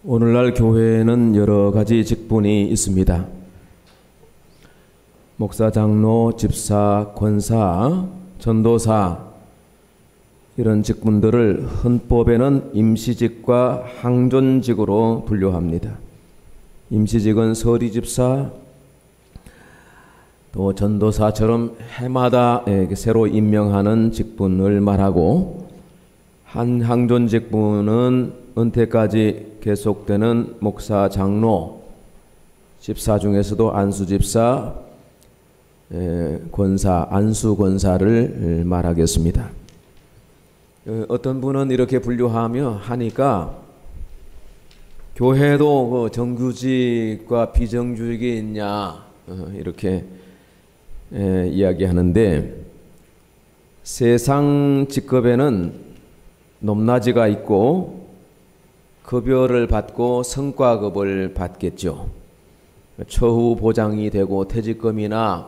오늘날 교회에는 여러 가지 직분이 있습니다. 목사, 장로, 집사, 권사, 전도사 이런 직분들을 헌법에는 임시직과 항존직으로 분류합니다. 임시직은 서리집사, 또 전도사처럼 해마다 새로 임명하는 직분을 말하고, 항존 직분은 은퇴까지 계속되는 목사, 장로, 집사 중에서도 안수집사, 권사, 안수권사를 말하겠습니다. 어떤 분은 이렇게 분류하며 하니까 교회도 정규직과 비정규직이 있냐 이렇게 이야기하는데, 세상 직급에는 높낮이가 있고 급여를 받고 성과급을 받겠죠. 처우 보장이 되고 퇴직금이나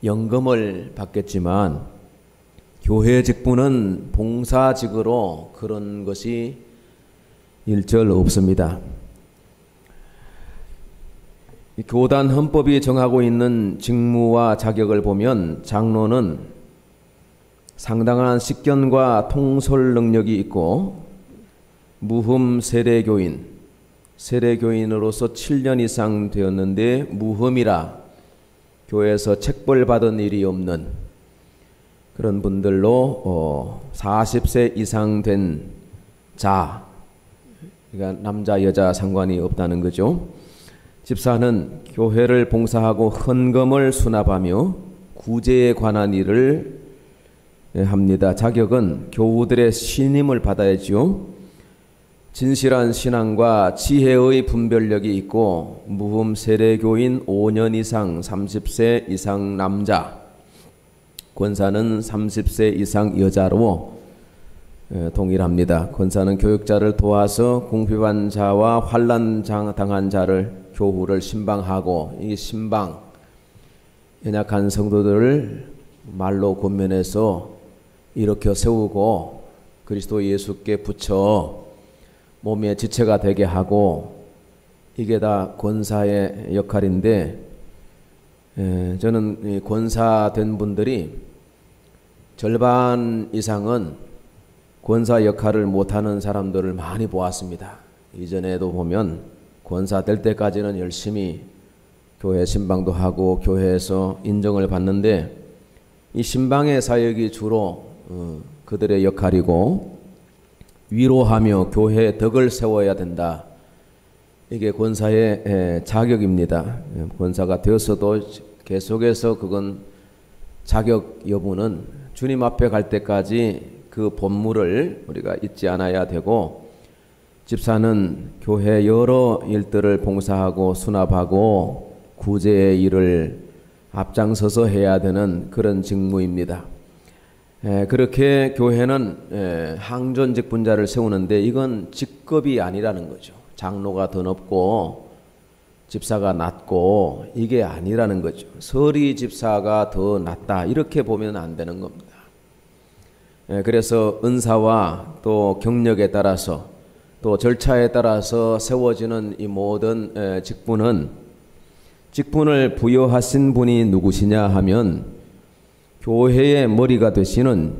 연금을 받겠지만, 교회 직분은 봉사직으로 그런 것이 일절 없습니다. 교단 헌법이 정하고 있는 직무와 자격을 보면 장로는 상당한 식견과 통솔 능력이 있고, 무흠 세례교인, 세례교인으로서 7년 이상 되었는데 무흠이라 교회에서 책벌 받은 일이 없는 그런 분들로 40세 이상 된 자, 그러니까 남자 여자 상관이 없다는 거죠. 집사는 교회를 봉사하고 헌금을 수납하며 구제에 관한 일을 합니다. 자격은 교우들의 신임을 받아야죠. 진실한 신앙과 지혜의 분별력이 있고, 무흠 세례교인 5년 이상 30세 이상 남자, 권사는 30세 이상 여자로 동일합니다. 권사는 교육자를 도와서 궁핍한 자와 환난 당한 자를 교후를 신방하고, 이 신방, 연약한 성도들을 말로 권면해서 일으켜 세우고 그리스도 예수께 붙여 몸의 지체가 되게 하고, 이게 다 권사의 역할인데, 저는 권사된 분들이 절반 이상은 권사 역할을 못하는 사람들을 많이 보았습니다. 이전에도 보면 권사 될 때까지는 열심히 교회 신방도 하고 교회에서 인정을 받는데, 이 신방의 사역이 주로 그들의 역할이고, 위로하며 교회의 덕을 세워야 된다. 이게 권사의 자격입니다. 권사가 되었어도 계속해서 그건 자격 여부는 주님 앞에 갈 때까지 그 본물을 우리가 잊지 않아야 되고, 집사는 교회 여러 일들을 봉사하고 수납하고 구제의 일을 앞장서서 해야 되는 그런 직무입니다. 그렇게 교회는 항존 직분자를 세우는데, 이건 직급이 아니라는 거죠. 장로가 더 높고 집사가 낮고 이게 아니라는 거죠. 서리 집사가 더 낫다 이렇게 보면 안 되는 겁니다. 그래서 은사와 또 경력에 따라서 또 절차에 따라서 세워지는 이 모든 직분을 부여하신 분이 누구시냐 하면, 교회의 머리가 되시는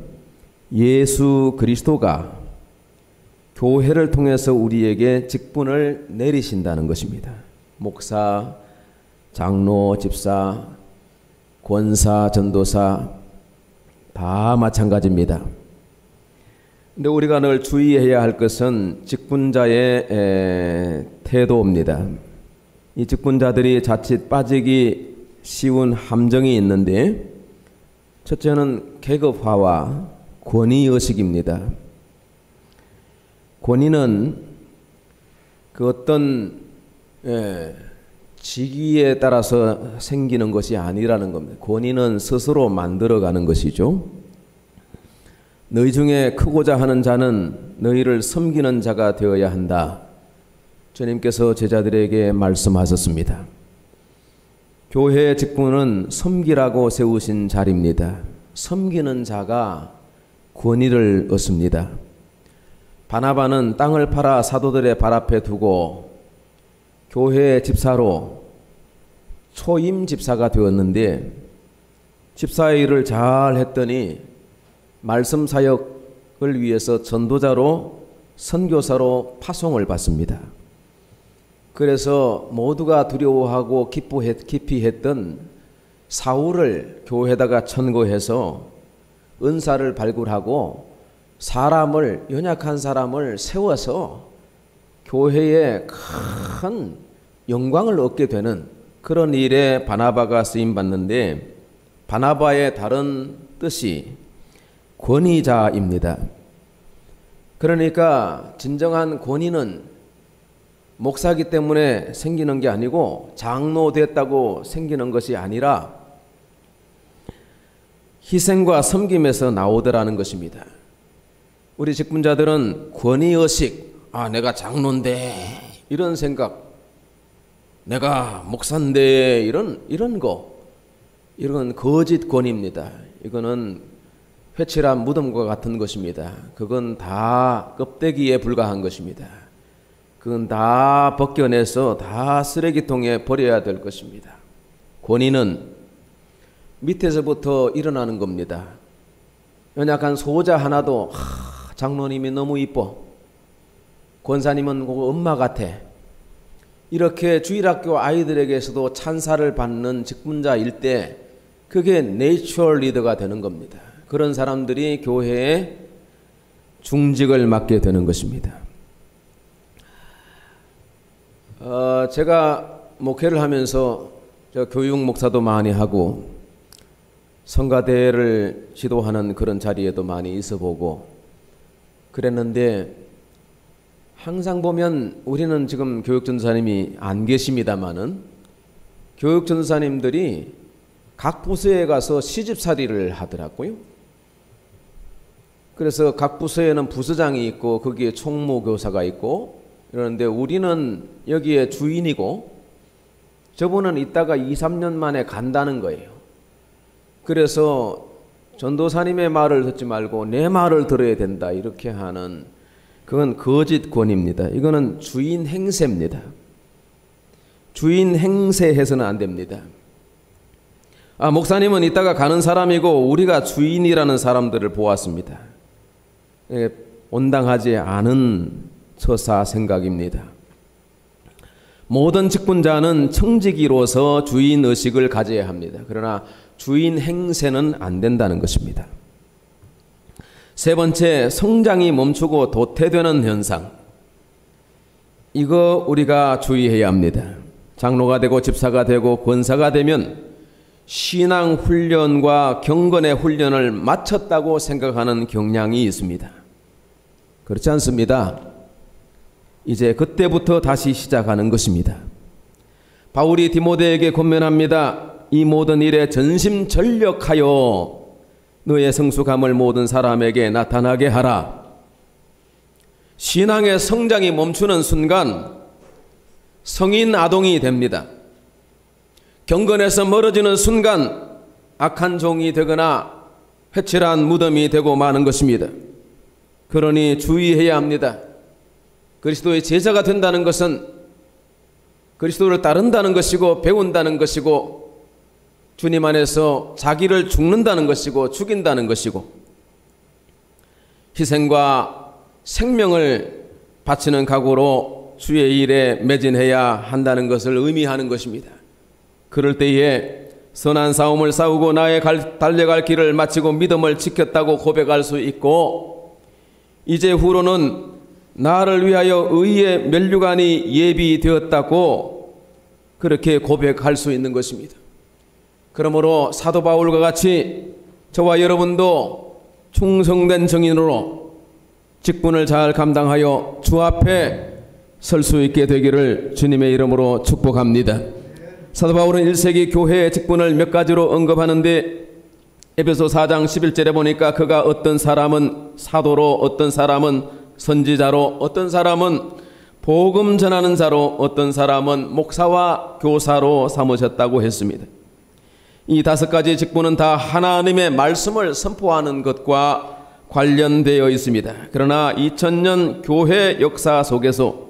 예수 그리스도가 교회를 통해서 우리에게 직분을 내리신다는 것입니다. 목사, 장로, 집사, 권사, 전도사 다 마찬가지입니다. 근데 우리가 늘 주의해야 할 것은 직분자의 태도입니다. 이 직분자들이 자칫 빠지기 쉬운 함정이 있는데, 첫째는 계급화와 권위의식입니다. 권위는 그 어떤 직위에 따라서 생기는 것이 아니라는 겁니다. 권위는 스스로 만들어가는 것이죠. 너희 중에 크고자 하는 자는 너희를 섬기는 자가 되어야 한다. 주님께서 제자들에게 말씀하셨습니다. 교회의 직분은 섬기라고 세우신 자리입니다. 섬기는 자가 권위를 얻습니다. 바나바는 땅을 팔아 사도들의 발 앞에 두고 교회 집사로 초임 집사가 되었는데, 집사의 일을 잘 했더니 말씀 사역을 위해서 전도자로 선교사로 파송을 받습니다. 그래서 모두가 두려워하고 기피 했던 사울을 교회에다가 천거해서 은사를 발굴하고 사람을, 연약한 사람을 세워서 교회에 큰 영광을 얻게 되는 그런 일에 바나바가 쓰임받는데, 바나바의 다른 뜻이 권위자입니다. 그러니까 진정한 권위는 목사기 때문에 생기는 게 아니고, 장로 됐다고 생기는 것이 아니라 희생과 섬김에서 나오더라는 것입니다. 우리 직분자들은 권위의식, 내가 장로인데 이런 생각, 내가 목사인데 이런 거짓 권위입니다. 이거는 회칠한 무덤과 같은 것입니다. 그건 다 껍데기에 불과한 것입니다. 그건 다 벗겨내서 다 쓰레기통에 버려야 될 것입니다. 권위는 밑에서부터 일어나는 겁니다. 연약한 소자 하나도 장로님이 너무 이뻐, 권사님은 엄마 같아, 이렇게 주일학교 아이들에게서도 찬사를 받는 직분자일 때 그게 내추럴 리더가 되는 겁니다. 그런 사람들이 교회에 중직을 맡게 되는 것입니다. 제가 목회를 하면서 교육 목사도 많이 하고 성가대를 지도하는 그런 자리에도 많이 있어보고 그랬는데, 항상 보면 우리는 지금 교육전사님이 안 계십니다마는 교육전사님들이 각 부서에 가서 시집살이를 하더라고요. 그래서 각 부서에는 부서장이 있고 거기에 총무교사가 있고 이러는데, 우리는 여기에 주인이고 저분은 이따가 2, 3년 만에 간다는 거예요. 그래서 전도사님의 말을 듣지 말고 내 말을 들어야 된다, 이렇게 하는, 그건 거짓 권위입니다. 이거는 주인 행세입니다. 주인 행세해서는 안 됩니다. 목사님은 이따가 가는 사람이고 우리가 주인이라는 사람들을 보았습니다. 온당하지 않은 처사 생각입니다. 모든 직분자는 청지기로서 주인의식을 가져야 합니다. 그러나 주인 행세는 안 된다는 것입니다. 세 번째, 성장이 멈추고 도태되는 현상. 이거 우리가 주의해야 합니다. 장로가 되고 집사가 되고 권사가 되면 신앙 훈련과 경건의 훈련을 마쳤다고 생각하는 경향이 있습니다. 그렇지 않습니다. 이제 그때부터 다시 시작하는 것입니다. 바울이 디모데에게 권면합니다. 이 모든 일에 전심전력하여 너의 성숙함을 모든 사람에게 나타나게 하라. 신앙의 성장이 멈추는 순간 성인 아동이 됩니다. 경건에서 멀어지는 순간 악한 종이 되거나 회칠한 무덤이 되고 마는 것입니다. 그러니 주의해야 합니다. 그리스도의 제자가 된다는 것은 그리스도를 따른다는 것이고 배운다는 것이고 주님 안에서 자기를 죽는다는 것이고 죽인다는 것이고 희생과 생명을 바치는 각오로 주의 일에 매진해야 한다는 것을 의미하는 것입니다. 그럴 때에 선한 싸움을 싸우고 나의 달려갈 길을 마치고 믿음을 지켰다고 고백할 수 있고, 이제 후로는 나를 위하여 의의 면류관이 예비되었다고 그렇게 고백할 수 있는 것입니다. 그러므로 사도 바울과 같이 저와 여러분도 충성된 증인으로 직분을 잘 감당하여 주 앞에 설 수 있게 되기를 주님의 이름으로 축복합니다. 사도 바울은 1세기 교회의 직분을 몇 가지로 언급하는데, 에베소 4장 11절에 보니까 그가 어떤 사람은 사도로, 어떤 사람은 선지자로, 어떤 사람은 복음 전하는 자로, 어떤 사람은 목사와 교사로 삼으셨다고 했습니다. 이 5가지 직분은 다 하나님의 말씀을 선포하는 것과 관련되어 있습니다. 그러나 2000년 교회 역사 속에서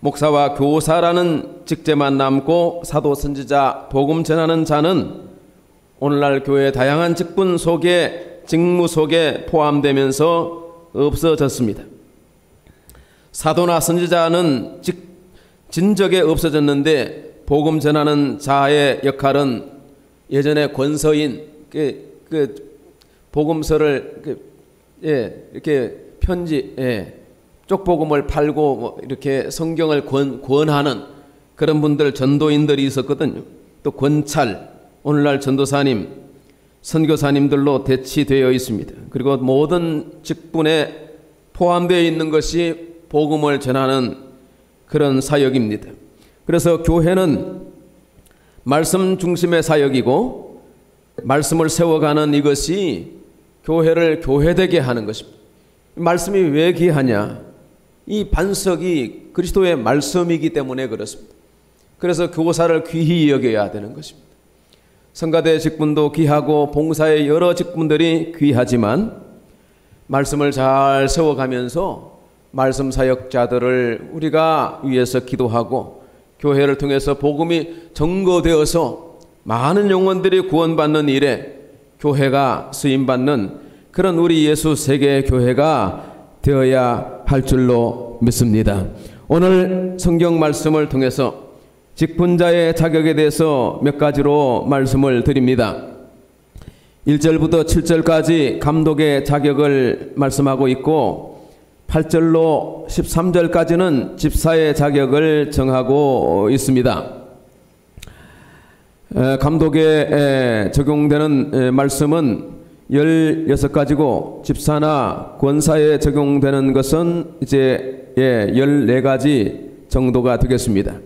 목사와 교사라는 직제만 남고 사도 선지자 복음 전하는 자는 오늘날 교회의 다양한 직분 속에 직무 속에 포함되면서 없어졌습니다. 사도나 선지자는 진적에 없어졌는데 복음 전하는 자의 역할은 예전에 권서인 복음서를 이렇게 편지 쪽복음을 팔고 이렇게 성경을 권하는 그런 분들 전도인들이 있었거든요. 또 권찰 오늘날 전도사님 선교사님들로 대치되어 있습니다. 그리고 모든 직분에 포함되어 있는 것이 복음을 전하는 그런 사역입니다. 그래서 교회는 말씀 중심의 사역이고 말씀을 세워가는 이것이 교회를 교회되게 하는 것입니다. 말씀이 왜 귀하냐? 이 반석이 그리스도의 말씀이기 때문에 그렇습니다. 그래서 교사를 귀히 여겨야 되는 것입니다. 성가대 직분도 귀하고 봉사의 여러 직분들이 귀하지만 말씀을 잘 세워가면서 말씀 사역자들을 우리가 위해서 기도하고 교회를 통해서 복음이 증거되어서 많은 영혼들이 구원받는 일에 교회가 쓰임받는 그런 우리 예수 세계 교회가 되어야 할 줄로 믿습니다. 오늘 성경 말씀을 통해서 직분자의 자격에 대해서 몇 가지로 말씀을 드립니다. 1절부터 7절까지 감독의 자격을 말씀하고 있고 8절로 13절까지는 집사의 자격을 정하고 있습니다. 감독에 적용되는 말씀은 16가지고 집사나 권사에 적용되는 것은 이제 14가지 정도가 되겠습니다.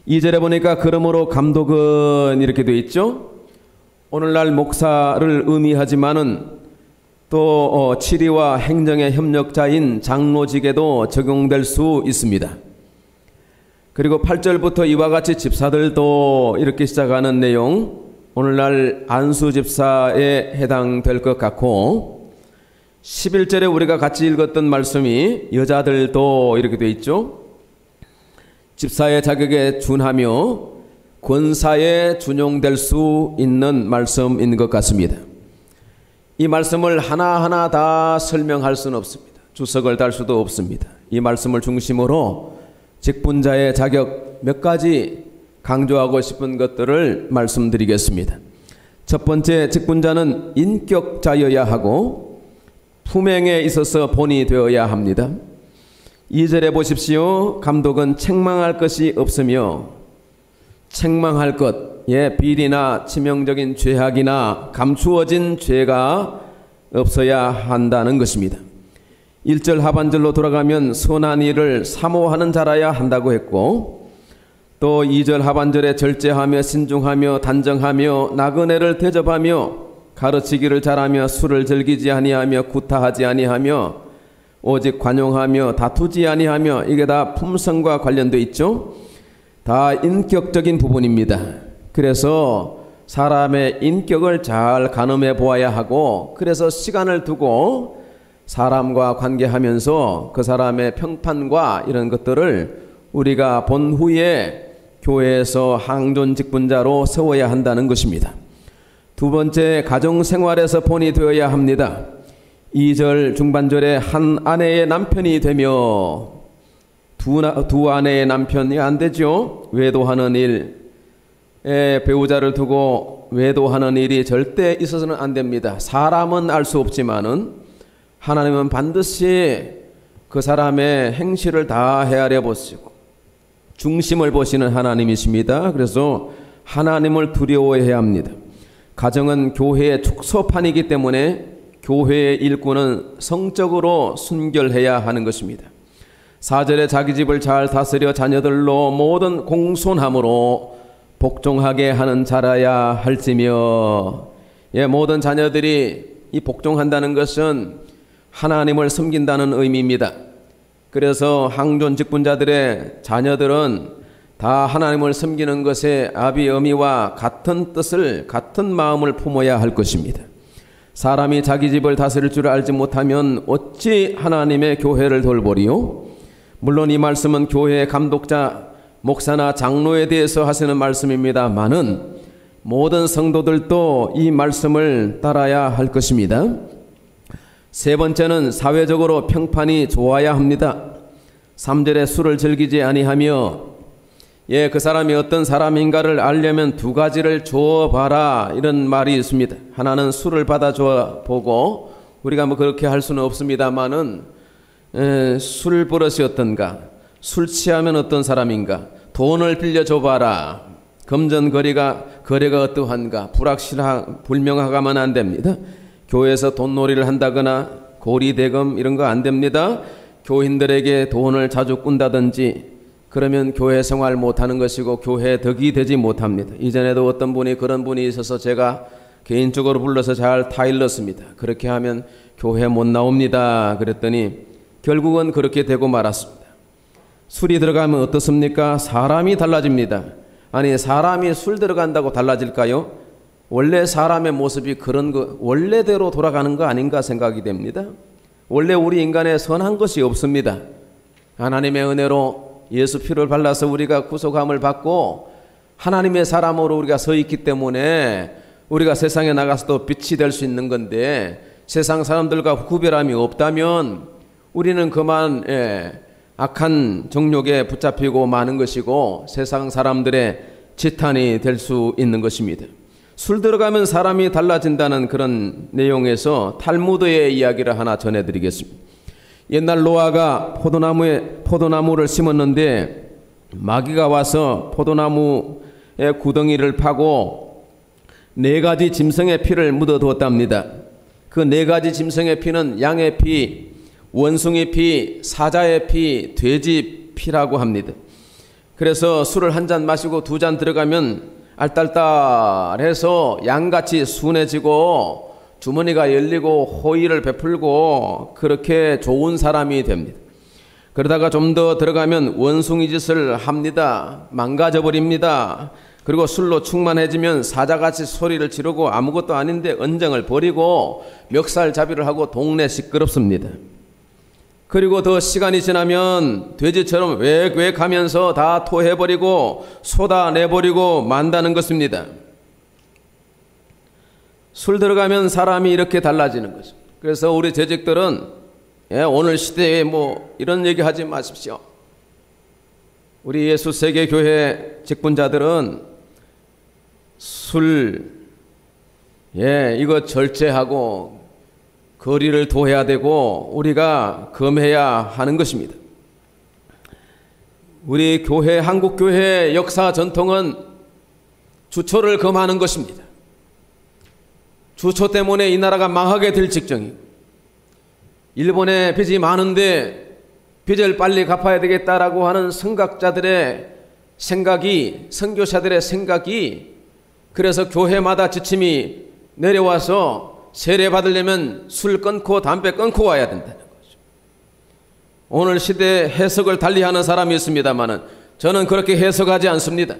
2절에 보니까 그러므로 감독은 이렇게 되어 있죠. 오늘날 목사를 의미하지만은 또 치리와 행정의 협력자인 장로직에도 적용될 수 있습니다. 그리고 8절부터 이와 같이 집사들도 이렇게 시작하는 내용 오늘날 안수집사에 해당될 것 같고 11절에 우리가 같이 읽었던 말씀이 여자들도 이렇게 되어 있죠. 집사의 자격에 준하며 권사에 준용될 수 있는 말씀인 것 같습니다. 이 말씀을 하나하나 다 설명할 수는 없습니다. 주석을 달 수도 없습니다. 이 말씀을 중심으로 직분자의 자격 몇 가지 강조하고 싶은 것들을 말씀드리겠습니다. 첫 번째, 직분자는 인격자여야 하고 품행에 있어서 본이 되어야 합니다. 2절에 보십시오. 감독은 책망할 것이 없으며 책망할 것, 비리나 치명적인 죄악이나 감추어진 죄가 없어야 한다는 것입니다. 1절 하반절로 돌아가면 선한 일을 사모하는 자라야 한다고 했고 또 2절 하반절에 절제하며 신중하며 단정하며 나그네를 대접하며 가르치기를 잘하며 술을 즐기지 아니하며 구타하지 아니하며 오직 관용하며 다투지 아니하며 이게 다 품성과 관련되어 있죠. 다 인격적인 부분입니다. 그래서 사람의 인격을 잘 가늠해 보아야 하고 그래서 시간을 두고 사람과 관계하면서 그 사람의 평판과 이런 것들을 우리가 본 후에 교회에서 항존 직분자로 세워야 한다는 것입니다. 두 번째, 가정생활에서 본이 되어야 합니다. 2절 중반절에 한 아내의 남편이 되며 두 아내의 남편이 안 되죠. 외도하는 일, 배우자를 두고 외도하는 일이 절대 있어서는 안 됩니다. 사람은 알 수 없지만은 하나님은 반드시 그 사람의 행실을 다 헤아려 보시고 중심을 보시는 하나님이십니다. 그래서 하나님을 두려워해야 합니다. 가정은 교회의 축소판이기 때문에 교회의 일꾼은 성적으로 순결해야 하는 것입니다. 4절에 자기 집을 잘 다스려 자녀들로 모든 공손함으로 복종하게 하는 자라야 할지며 모든 자녀들이 이 복종한다는 것은 하나님을 섬긴다는 의미입니다. 그래서 항존 직분자들의 자녀들은 다 하나님을 섬기는 것에 아비 어미와 같은 뜻을 같은 마음을 품어야 할 것입니다. 사람이 자기 집을 다스릴 줄 알지 못하면 어찌 하나님의 교회를 돌보리요? 물론 이 말씀은 교회의 감독자, 목사나 장로에 대해서 하시는 말씀입니다만은 모든 성도들도 이 말씀을 따라야 할 것입니다. 세 번째는 사회적으로 평판이 좋아야 합니다. 3절에 술을 즐기지 아니하며, 그 사람이 어떤 사람인가를 알려면 두 가지를 주어봐라, 이런 말이 있습니다. 하나는 술을 받아줘 보고, 우리가 뭐 그렇게 할 수는 없습니다만은 술 버릇이 어떤가, 술 취하면 어떤 사람인가, 돈을 빌려줘봐라, 금전거래가 어떠한가, 불명하가면 안 됩니다. 교회에서 돈놀이를 한다거나 고리대금 이런 거 안 됩니다. 교인들에게 돈을 자주 꾼다든지 그러면 교회 생활 못하는 것이고 교회 덕이 되지 못합니다. 이전에도 어떤 분이 그런 분이 있어서 제가 개인적으로 불러서 잘 타일렀습니다. 그렇게 하면 교회 못 나옵니다. 그랬더니 결국은 그렇게 되고 말았습니다. 술이 들어가면 어떻습니까? 사람이 달라집니다. 아니, 사람이 술 들어간다고 달라질까요? 원래 사람의 모습이 그런 거 원래대로 돌아가는 거 아닌가 생각이 됩니다. 원래 우리 인간에 선한 것이 없습니다. 하나님의 은혜로 예수 피를 발라서 우리가 구속함을 받고 하나님의 사람으로 우리가 서 있기 때문에 우리가 세상에 나가서도 빛이 될 수 있는 건데, 세상 사람들과 구별함이 없다면 우리는 그만 악한 정욕에 붙잡히고 마는 것이고 세상 사람들의 지탄이 될 수 있는 것입니다. 술 들어가면 사람이 달라진다는 그런 내용에서 탈무드의 이야기를 하나 전해드리겠습니다. 옛날 노아가 포도나무를 심었는데 마귀가 와서 포도나무의 구덩이를 파고 4가지 짐승의 피를 묻어두었답니다. 그 4가지 짐승의 피는 양의 피, 원숭이 피, 사자의 피, 돼지 피라고 합니다. 그래서 술을 한 잔 마시고 2잔 들어가면 알딸딸해서 양같이 순해지고 주머니가 열리고 호의를 베풀고 그렇게 좋은 사람이 됩니다. 그러다가 좀 더 들어가면 원숭이 짓을 합니다. 망가져버립니다. 그리고 술로 충만해지면 사자같이 소리를 지르고 아무것도 아닌데 언쟁을 벌이고 멱살잡이를 하고 동네 시끄럽습니다. 그리고 더 시간이 지나면 돼지처럼 웩웩 하면서 다 토해버리고 쏟아내버리고 만다는 것입니다. 술 들어가면 사람이 이렇게 달라지는 거죠. 그래서 우리 재직들은 오늘 시대에 뭐 이런 얘기 하지 마십시오. 우리 예수 세계교회 직분자들은 술 이거 절제하고 거리를 둬야 되고 우리가 금해야 하는 것입니다. 우리 교회, 한국교회의 역사 전통은 주초를 금하는 것입니다. 주초 때문에 이 나라가 망하게 될 직전이고, 일본에 빚이 많은데 빚을 빨리 갚아야 되겠다라고 하는 선각자들의 생각이, 선교사들의 생각이, 그래서 교회마다 지침이 내려와서 세례 받으려면 술 끊고 담배 끊고 와야 된다는 거죠. 오늘 시대의 해석을 달리하는 사람이 있습니다만은 저는 그렇게 해석하지 않습니다.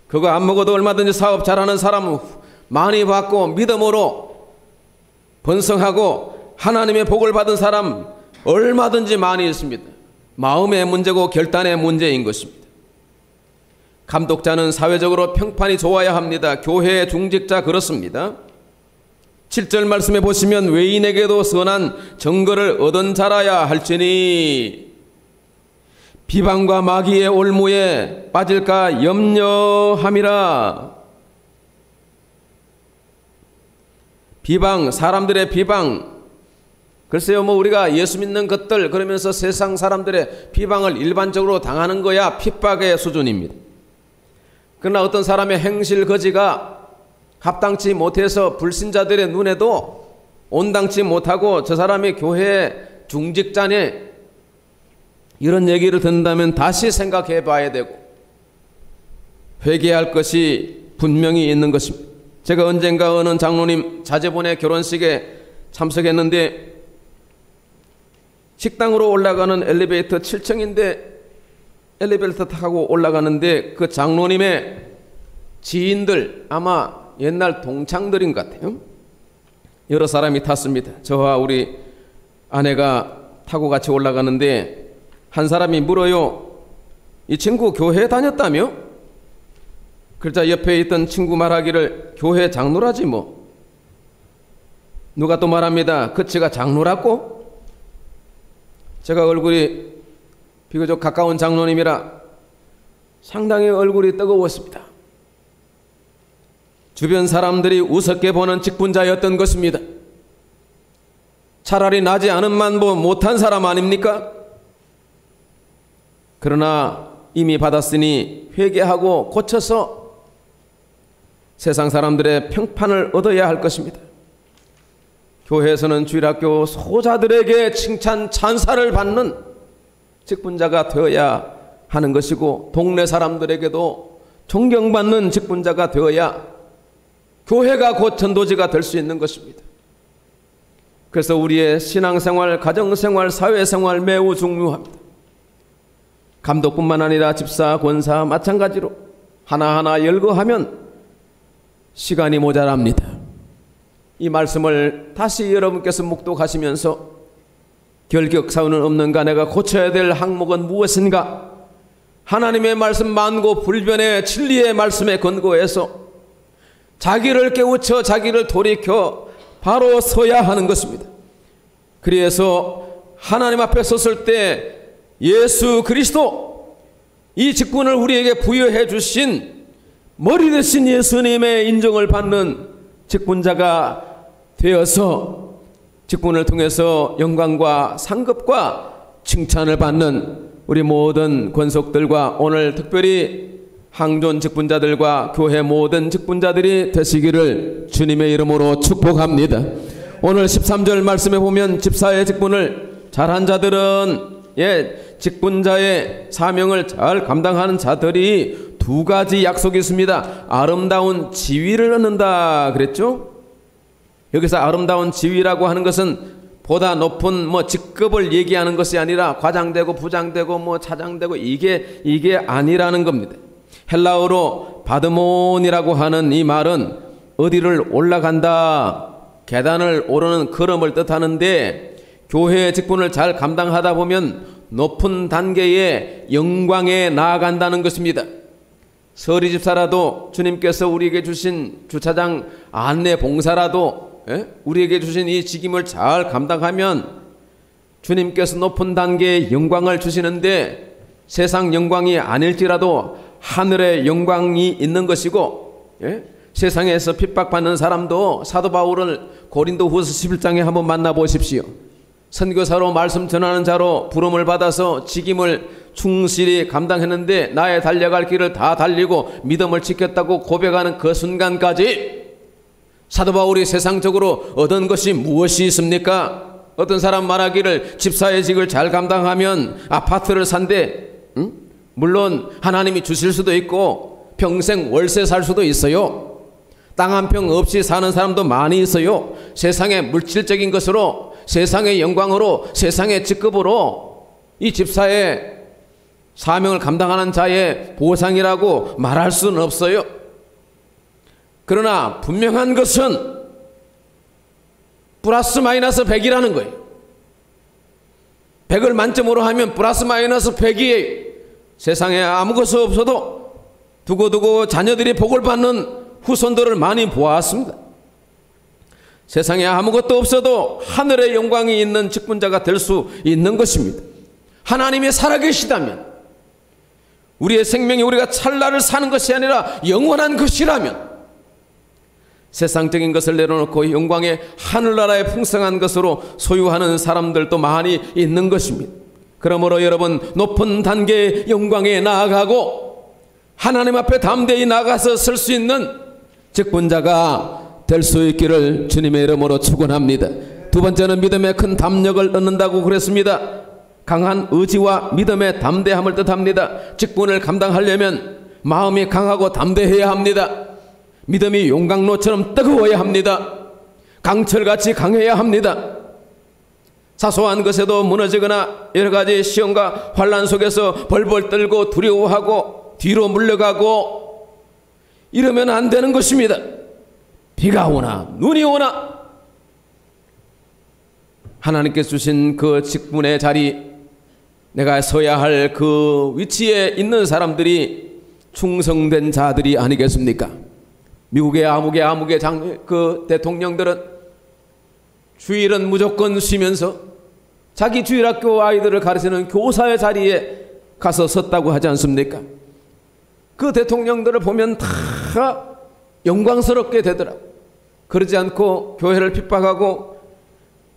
그거 안 먹어도 얼마든지 사업 잘하는 사람은 많이 받고 믿음으로 번성하고 하나님의 복을 받은 사람 얼마든지 많이 있습니다. 마음의 문제고 결단의 문제인 것입니다. 감독자는 사회적으로 평판이 좋아야 합니다. 교회의 중직자 그렇습니다. 7절 말씀에 보시면 외인에게도 선한 정거를 얻은 자라야 할지니 비방과 마귀의 올무에 빠질까 염려함이라. 비방, 사람들의 비방. 글쎄요, 뭐 우리가 예수 믿는 것들 그러면서 세상 사람들의 비방을 일반적으로 당하는 거야 핍박의 수준입니다. 그러나 어떤 사람의 행실 거지가 합당치 못해서 불신자들의 눈에도 온당치 못하고 저 사람이 교회 중직자네, 이런 얘기를 듣는다면 다시 생각해 봐야 되고 회개할 것이 분명히 있는 것입니다. 제가 언젠가 어느 장로님 자제분의 결혼식에 참석했는데 식당으로 올라가는 엘리베이터 7층인데 엘리베이터 타고 올라가는데 그 장로님의 지인들, 아마 옛날 동창들인 것 같아요. 여러 사람이 탔습니다. 저와 우리 아내가 타고 같이 올라가는데 한 사람이 물어요. 이 친구 교회 다녔다며? 그러자 옆에 있던 친구 말하기를 교회 장로라지 뭐. 누가 또 말합니다. 그치가 장로라고? 제가 얼굴이 비교적 가까운 장로님이라 상당히 얼굴이 뜨거웠습니다. 주변 사람들이 우습게 보는 직분자였던 것입니다. 차라리 나지 않은만 못한 사람 아닙니까? 그러나 이미 받았으니 회개하고 고쳐서 세상 사람들의 평판을 얻어야 할 것입니다. 교회에서는 주일학교 소자들에게 칭찬 찬사를 받는 직분자가 되어야 하는 것이고, 동네 사람들에게도 존경받는 직분자가 되어야 교회가 곧 전도지가 될 수 있는 것입니다. 그래서 우리의 신앙생활, 가정생활, 사회생활 매우 중요합니다. 감독뿐만 아니라 집사, 권사 마찬가지로 하나하나 열거하면 시간이 모자랍니다. 이 말씀을 다시 여러분께서 묵독하시면서 결격사유는 없는가, 내가 고쳐야 될 항목은 무엇인가, 하나님의 말씀 만고 불변의 진리의 말씀에 근거해서 자기를 깨우쳐 자기를 돌이켜 바로 서야 하는 것입니다. 그래서 하나님 앞에 섰을 때 예수 그리스도, 이 직분을 우리에게 부여해 주신 머리 대신 예수님의 인정을 받는 직분자가 되어서 직분을 통해서 영광과 상급과 칭찬을 받는 우리 모든 권속들과 오늘 특별히 항존 직분자들과 교회 모든 직분자들이 되시기를 주님의 이름으로 축복합니다. 오늘 13절 말씀에 보면 집사의 직분을 잘한 자들은, 직분자의 사명을 잘 감당하는 자들이 두 가지 약속이 있습니다. 아름다운 지위를 얻는다 그랬죠? 여기서 아름다운 지위라고 하는 것은 보다 높은 직급을 얘기하는 것이 아니라 과장되고 부장되고 차장되고 이게 아니라는 겁니다. 헬라어로 바드몬이라고 하는 이 말은 어디를 올라간다, 계단을 오르는 걸음을 뜻하는데, 교회의 직분을 잘 감당하다 보면 높은 단계의 영광에 나아간다는 것입니다. 서리 집사라도, 주님께서 우리에게 주신 주차장 안내 봉사라도, 우리에게 주신 이 직임을 잘 감당하면 주님께서 높은 단계의 영광을 주시는데, 세상 영광이 아닐지라도 하늘의 영광이 있는 것이고, 세상에서 핍박받는 사람도 사도 바울을 고린도후서 11장에 한번 만나보십시오. 선교사로 말씀 전하는 자로 부름을 받아서 직임을 충실히 감당했는데 나의 달려갈 길을 다 달리고 믿음을 지켰다고 고백하는 그 순간까지 사도 바울이 세상적으로 얻은 것이 무엇이 있습니까? 어떤 사람 말하기를 집사의 직을 잘 감당하면 아파트를 산대. 물론 하나님이 주실 수도 있고 평생 월세 살 수도 있어요. 땅 한 평 없이 사는 사람도 많이 있어요. 세상의 물질적인 것으로, 세상의 영광으로, 세상의 직급으로 이 집사의 사명을 감당하는 자의 보상이라고 말할 수는 없어요. 그러나 분명한 것은 플러스 마이너스 100이라는 거예요. 100을 만점으로 하면 플러스 마이너스 100이에요. 세상에 아무것도 없어도 두고두고 자녀들이 복을 받는 후손들을 많이 보았습니다. 세상에 아무것도 없어도 하늘의 영광이 있는 직분자가 될 수 있는 것입니다. 하나님이 살아계시다면, 우리의 생명이 우리가 찰나를 사는 것이 아니라 영원한 것이라면, 세상적인 것을 내려놓고 영광의 하늘나라의 풍성한 것으로 소유하는 사람들도 많이 있는 것입니다. 그러므로 여러분, 높은 단계의 영광에 나아가고 하나님 앞에 담대히 나가서 설 수 있는 직분자가 될 수 있기를 주님의 이름으로 축원합니다. 두 번째는 믿음의 큰 담력을 얻는다고 그랬습니다. 강한 의지와 믿음의 담대함을 뜻합니다. 직분을 감당하려면 마음이 강하고 담대해야 합니다. 믿음이 용광로처럼 뜨거워야 합니다. 강철같이 강해야 합니다. 사소한 것에도 무너지거나 여러 가지 시험과 환난 속에서 벌벌 떨고 두려워하고 뒤로 물러가고 이러면 안 되는 것입니다. 비가 오나 눈이 오나 하나님께서 주신 그 직분의 자리, 내가 서야 할 그 위치에 있는 사람들이 충성된 자들이 아니겠습니까? 미국의 아무개 그 대통령들은 주일은 무조건 쉬면서 자기 주일학교 아이들을 가르치는 교사의 자리에 가서 섰다고 하지 않습니까? 그 대통령들을 보면 다 영광스럽게 되더라고. 그러지 않고 교회를 핍박하고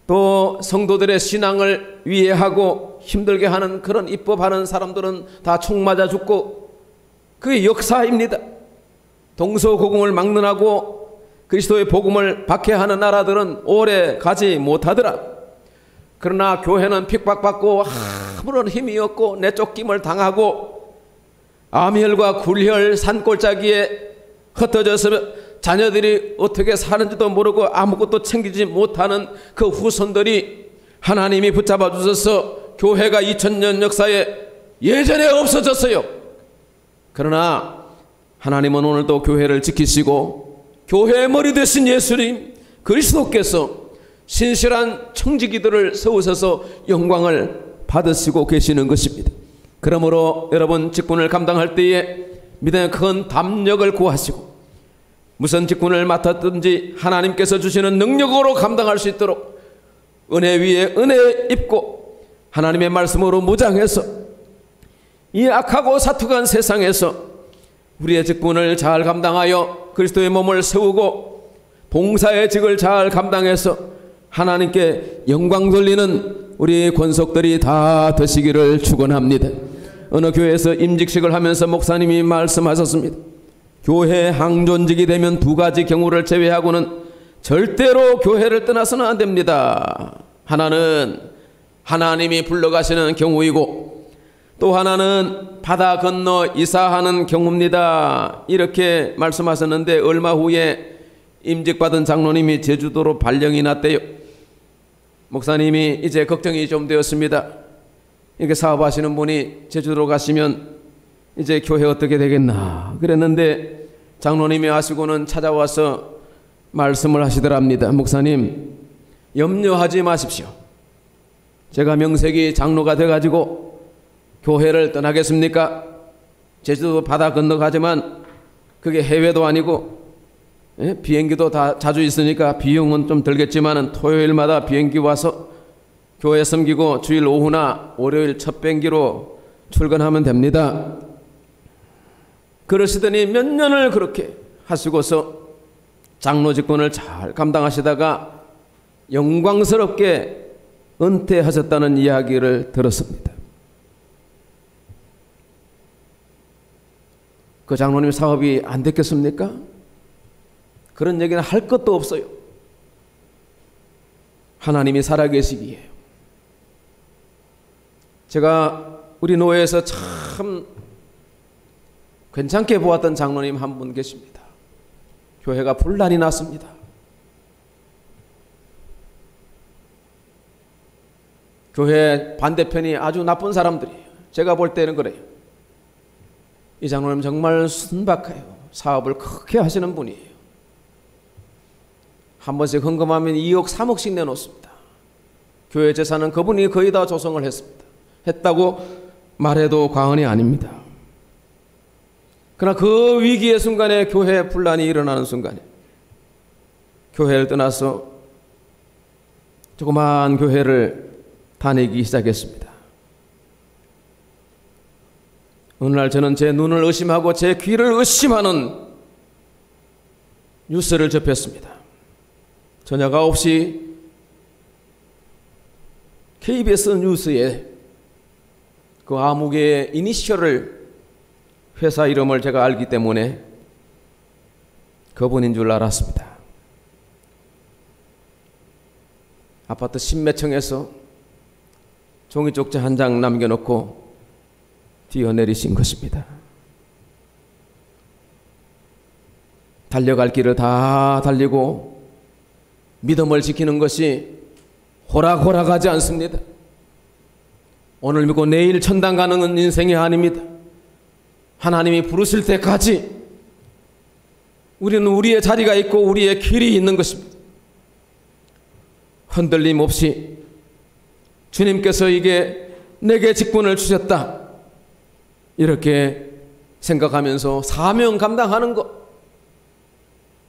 또 성도들의 신앙을 위해하고 힘들게 하는 그런 입법하는 사람들은 다 총 맞아 죽고, 그게 역사입니다. 동서고금을 막론하고 그리스도의 복음을 박해하는 나라들은 오래 가지 못하더라. 그러나 교회는 핍박받고 아무런 힘이 없고 내쫓김을 당하고 암혈과 굴혈 산골짜기에 흩어져서 자녀들이 어떻게 사는지도 모르고 아무것도 챙기지 못하는 그 후손들이 하나님이 붙잡아 주셔서 교회가 2000년 역사에 예전에 없어졌어요. 그러나 하나님은 오늘도 교회를 지키시고 교회의 머리 되신 예수님 그리스도께서 신실한 청지기들을 세우셔서 영광을 받으시고 계시는 것입니다. 그러므로 여러분 직분을 감당할 때에 믿음의 큰 담력을 구하시고 무슨 직분을 맡았든지 하나님께서 주시는 능력으로 감당할 수 있도록 은혜 위에 은혜 입고 하나님의 말씀으로 무장해서 이 악하고 사투간 세상에서 우리의 직분을 잘 감당하여 그리스도의 몸을 세우고 봉사의 직을 잘 감당해서 하나님께 영광 돌리는 우리 권속들이 다 되시기를 축원합니다. 어느 교회에서 임직식을 하면서 목사님이 말씀하셨습니다. 교회 항존직이 되면 두 가지 경우를 제외하고는 절대로 교회를 떠나서는 안 됩니다. 하나는 하나님이 불러가시는 경우이고 또 하나는 바다 건너 이사하는 경우입니다. 이렇게 말씀하셨는데 얼마 후에 임직받은 장로님이 제주도로 발령이 났대요. 목사님이 이제 걱정이 좀 되었습니다. 이렇게 사업하시는 분이 제주도로 가시면 이제 교회 어떻게 되겠나 그랬는데 장로님이 아시고는 찾아와서 말씀을 하시더랍니다. 목사님 염려하지 마십시오. 제가 명색이 장로가 돼가지고 교회를 떠나겠습니까? 제주도 바다 건너가지만 그게 해외도 아니고 비행기도 다 자주 있으니까 비용은 좀 들겠지만 토요일마다 비행기 와서 교회 섬기고 주일 오후나 월요일 첫 비행기로 출근하면 됩니다. 그러시더니 몇 년을 그렇게 하시고서 장로 직분을 잘 감당하시다가 영광스럽게 은퇴하셨다는 이야기를 들었습니다. 그 장로님 사업이 안 됐겠습니까? 그런 얘기는 할 것도 없어요. 하나님이 살아계시기에. 제가 우리 노회에서 참 괜찮게 보았던 장로님 한 분 계십니다. 교회가 분란이 났습니다. 교회 반대편이 아주 나쁜 사람들이에요. 제가 볼 때는 그래요. 이 장로님 정말 순박해요. 사업을 크게 하시는 분이에요. 한 번씩 헌금하면 2억 3억씩 내놓습니다. 교회 재산은 그분이 거의 다 조성을 했다고 말해도 과언이 아닙니다. 그러나 그 위기의 순간에 교회 분란이 일어나는 순간에 교회를 떠나서 조그마한 교회를 다니기 시작했습니다. 어느 날 저는 제 눈을 의심하고 제 귀를 의심하는 뉴스를 접했습니다. 저녁 9시 KBS 뉴스에 그 아무개의 이니셜을 회사 이름을 제가 알기 때문에 그분인 줄 알았습니다. 아파트 10몇 층에서 종이 쪽지 한 장 남겨놓고 뛰어내리신 것입니다. 달려갈 길을 다 달리고 믿음을 지키는 것이 호락호락하지 않습니다. 오늘 믿고 내일 천당 가는 인생이 아닙니다. 하나님이 부르실 때까지 우리는 우리의 자리가 있고 우리의 길이 있는 것입니다. 흔들림 없이 주님께서 이게 내게 직분을 주셨다, 이렇게 생각하면서 사명 감당하는 것,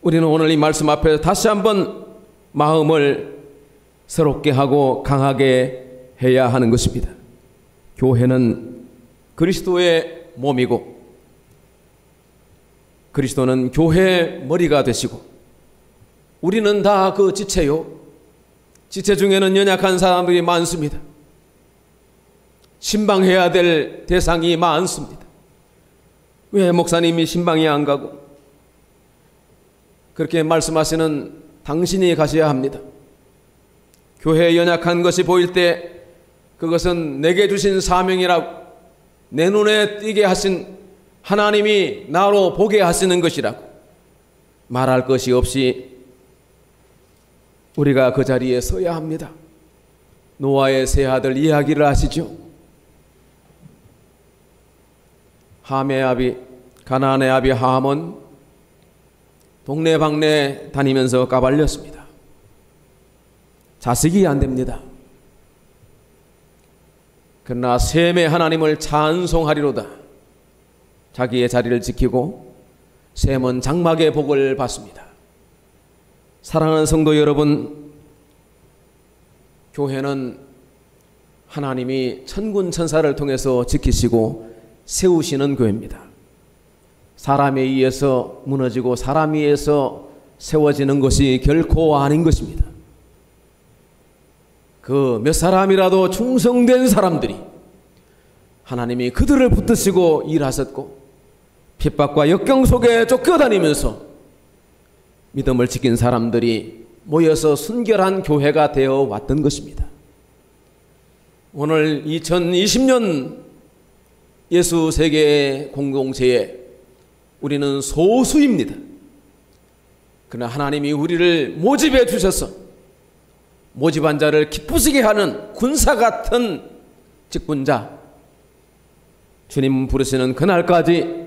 우리는 오늘 이 말씀 앞에 다시 한번 마음을 새롭게 하고 강하게 해야 하는 것입니다. 교회는 그리스도의 몸이고 그리스도는 교회의 머리가 되시고 우리는 다 그 지체요. 지체 중에는 연약한 사람들이 많습니다. 신방해야 될 대상이 많습니다. 왜 목사님이 신방이 안 가고? 그렇게 말씀하시는 당신이 가셔야 합니다. 교회에 연약한 것이 보일 때 그것은 내게 주신 사명이라고, 내 눈에 띄게 하신 하나님이 나로 보게 하시는 것이라고 말할 것이 없이 우리가 그 자리에 서야 합니다. 노아의 세 아들 이야기를 아시죠? 함의 아비, 가나안의 아비 함은 동네방네 다니면서 까발렸습니다. 자식이 안 됩니다. 그러나 셈의 하나님을 찬송하리로다. 자기의 자리를 지키고 셈은 장막의 복을 받습니다. 사랑하는 성도 여러분, 교회는 하나님이 천군 천사를 통해서 지키시고 세우시는 교회입니다. 사람에 의해서 무너지고 사람에 의해서 세워지는 것이 결코 아닌 것입니다. 그 몇 사람이라도 충성된 사람들이 하나님이 그들을 붙드시고 일하셨고 핍박과 역경 속에 쫓겨다니면서 믿음을 지킨 사람들이 모여서 순결한 교회가 되어 왔던 것입니다. 오늘 2020년 예수 세계 공동체에 우리는 소수입니다. 그러나 하나님이 우리를 모집해 주셔서 모집한 자를 기쁘시게 하는 군사 같은 직분자, 주님 부르시는 그날까지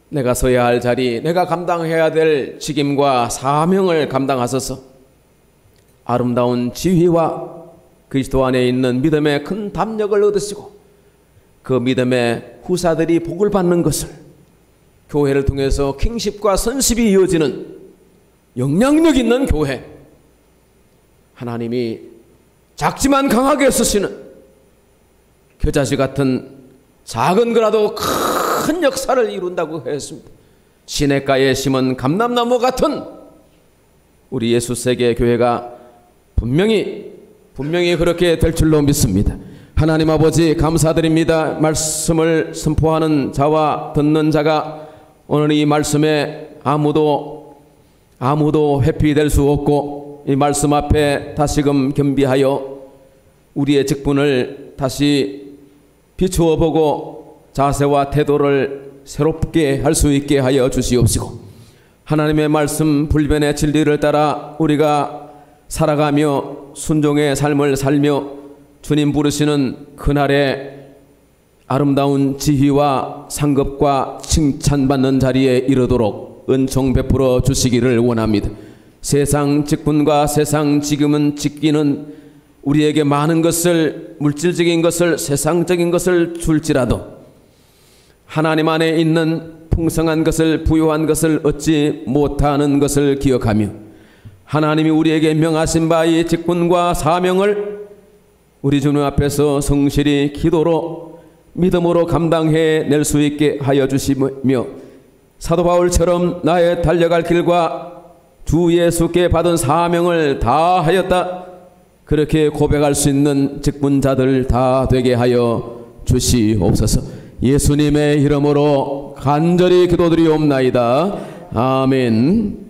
내가 서야 할 자리, 내가 감당해야 될 직임과 사명을 감당하셔서 아름다운 지휘와 그리스도 안에 있는 믿음의 큰 담력을 얻으시고 그 믿음의 후사들이 복을 받는 것을, 교회를 통해서 킹십과 선십이 이어지는 영향력 있는 교회, 하나님이 작지만 강하게 쓰시는 겨자씨 같은 작은 거라도 큰 역사를 이룬다고 했습니다. 시냇가에 심은 감람나무 같은 우리 예수 세계 교회가 분명히 그렇게 될 줄로 믿습니다. 하나님 아버지 감사드립니다. 말씀을 선포하는 자와 듣는 자가 오늘 이 말씀에 아무도 회피될 수 없고 이 말씀 앞에 다시금 겸비하여 우리의 직분을 다시 비추어 보고 자세와 태도를 새롭게 할 수 있게 하여 주시옵시고, 하나님의 말씀 불변의 진리를 따라 우리가 살아가며 순종의 삶을 살며 주님 부르시는 그날의 아름다운 지휘와 상급과 칭찬받는 자리에 이르도록 은총 베풀어 주시기를 원합니다. 세상 직분과 세상 지금은 직기는 우리에게 많은 것을, 물질적인 것을, 세상적인 것을 줄지라도 하나님 안에 있는 풍성한 것을, 부유한 것을 얻지 못하는 것을 기억하며 하나님이 우리에게 명하신 바 이 직분과 사명을 우리 주님 앞에서 성실히 기도로 믿음으로 감당해 낼 수 있게 하여 주시며, 사도 바울처럼 나의 달려갈 길과 주 예수께 받은 사명을 다 하였다, 그렇게 고백할 수 있는 직분자들 다 되게 하여 주시옵소서. 예수님의 이름으로 간절히 기도드리옵나이다. 아멘.